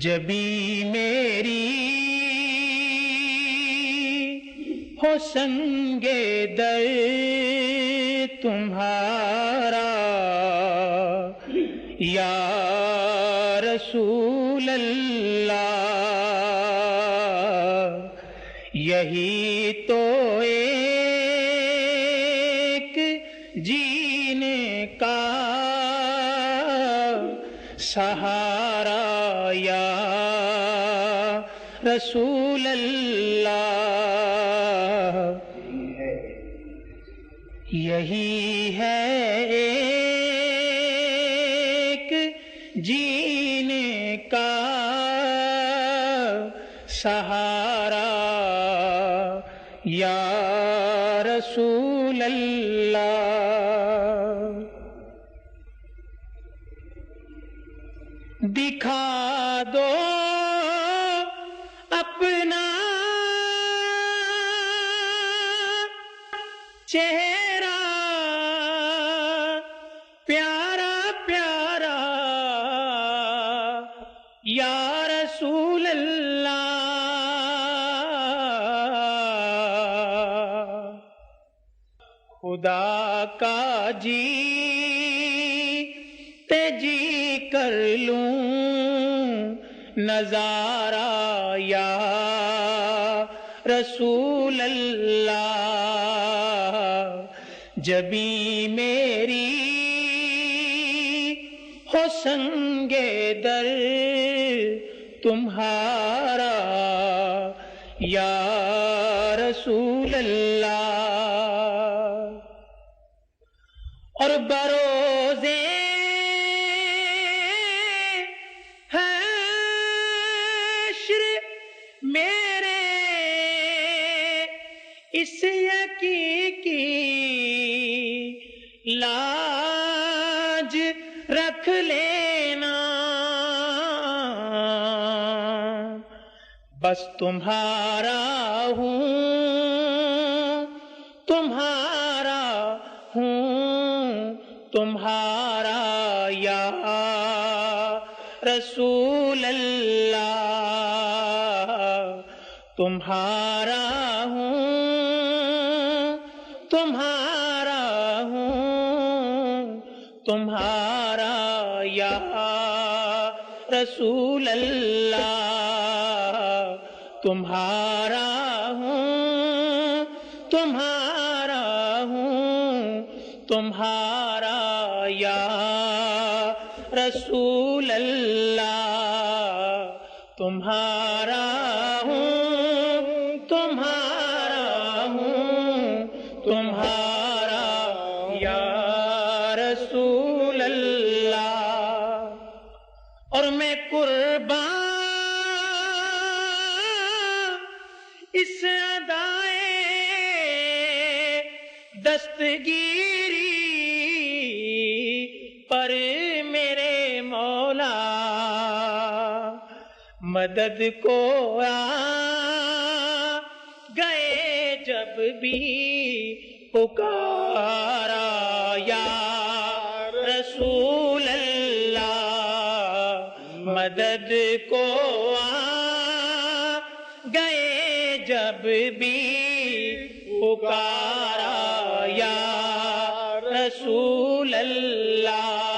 جبھی میری ہو سنگ در تمہارا یا رسول اللہ، یہی تو ایک جینے کا سہارا یا رسول اللہ، یہی ہے ایک جینے کا سہارا یا رسول اللہ۔ دکھا دو اپنا چہرہ پیارا پیارا یا رسول اللہ، خدا کا جی جی کر لوں نظارہ یا رسول اللہ، جبھی میری ہو سنگ در تمہارا یا رسول اللہ۔ اور بروزے میرے اس یقین کی لاج رکھ لینا، بس تمہارا ہوں تمہارا ہوں تمہارا یا رسول اللہ، تمہارا ہوں تمہارا ہوں تمہارا یا رسول اللہ، تمہارا ہوں تمہارا ہوں تمہارا یا رسول اللہ، تمہارا ہوں تمہارا ہوں تمہارا یا رسول اللہ۔ اور میں قربان اس ادائے دستگیری پر میرے مولا، مدد کو آ گئے جب بھی پکارا یا رسول اللہ، مدد کو آ گئے جب بھی پکارا یا رسول اللہ۔